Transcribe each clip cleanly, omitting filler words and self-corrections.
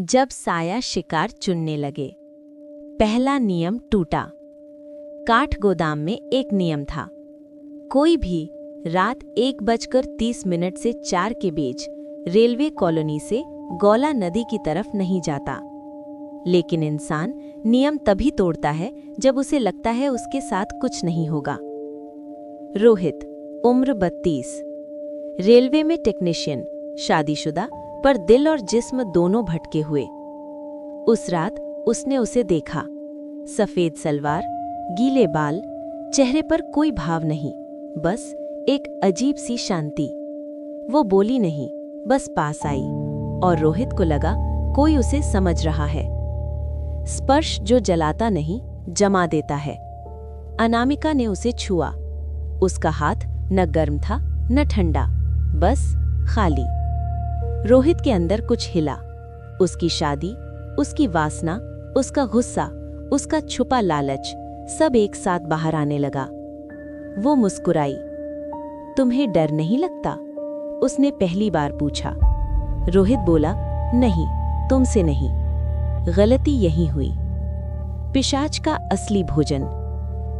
जब साया शिकार चुनने लगे। पहला नियम टूटा। काठ गोदाम में एक नियम था, कोई भी रात 1:30 से 4 के बीच रेलवे कॉलोनी से गौला नदी की तरफ नहीं जाता। लेकिन इंसान नियम तभी तोड़ता है जब उसे लगता है उसके साथ कुछ नहीं होगा। रोहित, उम्र 32, रेलवे में टेक्नीशियन, शादीशुदा, पर दिल और जिस्म दोनों भटके हुए। उस रात उसने उसे देखा, सफेद सलवार, गीले बाल, चेहरे पर कोई भाव नहीं, बस एक अजीब सी शांति। वो बोली नहीं, बस पास आई, और रोहित को लगा कोई उसे समझ रहा है। स्पर्श जो जलाता नहीं, जमा देता है। अनामिका ने उसे छुआ। उसका हाथ न गर्म था न ठंडा, बस खाली। रोहित के अंदर कुछ हिला। उसकी शादी, उसकी वासना, उसका गुस्सा, उसका छुपा लालच, सब एक साथ बाहर आने लगा। वो मुस्कुराई। तुम्हें डर नहीं लगता? उसने पहली बार पूछा। रोहित बोला, नहीं, तुमसे नहीं। गलती यही हुई। पिशाच का असली भोजन।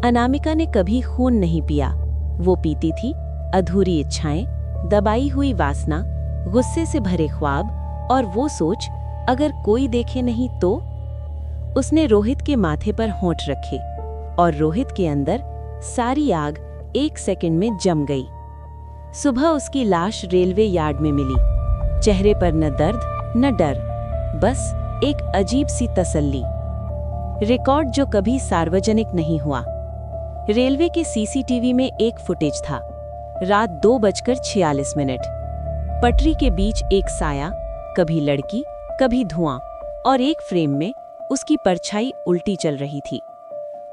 अनामिका ने कभी खून नहीं पिया। वो पीती थी अधूरी इच्छाएं, दबाई हुई वासना, गुस्से से भरे ख्वाब, और वो सोच, अगर कोई देखे नहीं तो। उसने रोहित के माथे पर होंठ रखे, और रोहित के अंदर सारी आग 1 सेकंड में जम गई। सुबह उसकी लाश रेलवे यार्ड में मिली। चेहरे पर न दर्द न डर, बस एक अजीब सी तसल्ली। रिकॉर्ड जो कभी सार्वजनिक नहीं हुआ। रेलवे के सीसीटीवी में एक फुटेज था, रात 2:46। पटरी के बीच एक साया, कभी लड़की कभी धुआं, और एक फ्रेम में उसकी परछाई उल्टी चल रही थी।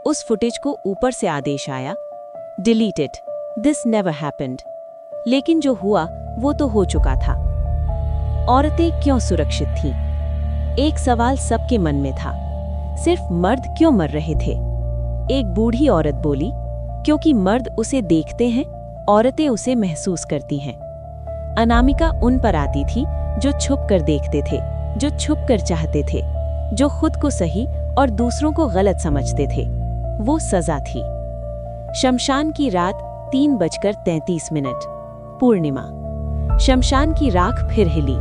उस फुटेज को ऊपर से आदेश आया, delete it, this never happened. लेकिन जो हुआ वो तो हो चुका था। औरतें क्यों सुरक्षित थीं? एक सवाल सबके मन में था, सिर्फ मर्द क्यों मर रहे थे? एक बूढ़ी औरत बोली, क्योंकि मर्द उसे देखते हैं, औरतें उसे महसूस करती हैं। अनामिका उन पर आती थी जो छुप कर देखते थे, जो छुप कर चाहते थे, जो खुद को सही और दूसरों को गलत समझते थे। वो सजा थी। शमशान की रात 3:33। पूर्णिमा। शमशान की राख फिर हिली।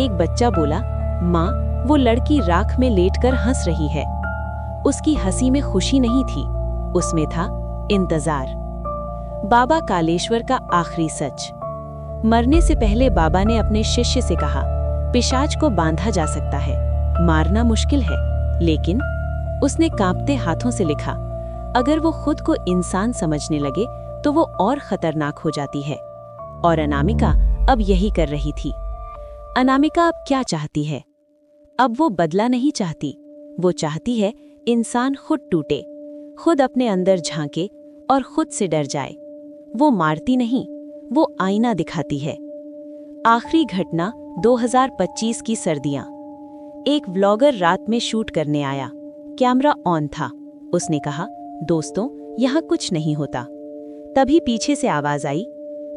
एक बच्चा बोला, माँ, वो लड़की राख में लेटकर हंस रही है। उसकी हंसी में खुशी नहीं थी, उसमें था इंतजार। बाबा कालेश्वर का आखिरी सच। मरने से पहले बाबा ने अपने शिष्य से कहा, पिशाच को बांधा जा सकता है, मारना मुश्किल है, लेकिन उसने कांपते हाथों से लिखा, अगर वो खुद को इंसान समझने लगे तो वो और खतरनाक हो जाती है। और अनामिका अब यही कर रही थी। अनामिका अब क्या चाहती है? अब वो बदला नहीं चाहती, वो चाहती है इंसान खुद टूटे, खुद अपने अंदर झांके और खुद से डर जाए। वो मारती नहीं, वो आईना दिखाती है। आखिरी घटना 2025 की सर्दियां। एक व्लॉगर रात में शूट करने आया, कैमरा ऑन था। उसने कहा, दोस्तों, यहाँ कुछ नहीं होता। तभी पीछे से आवाज आई,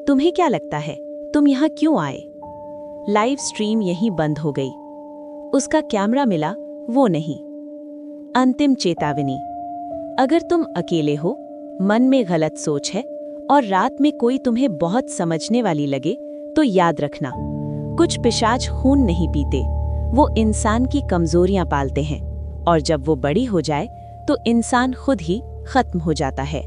तुम्हें क्या लगता है, तुम यहाँ क्यों आए? लाइव स्ट्रीम यहीं बंद हो गई। उसका कैमरा मिला, वो नहीं। अंतिम चेतावनी। अगर तुम अकेले हो, मन में गलत सोच है, और रात में कोई तुम्हें बहुत समझने वाली लगे, तो याद रखना, कुछ पिशाच खून नहीं पीते, वो इंसान की कमजोरियां पालते हैं, और जब वो बड़ी हो जाए तो इंसान खुद ही खत्म हो जाता है।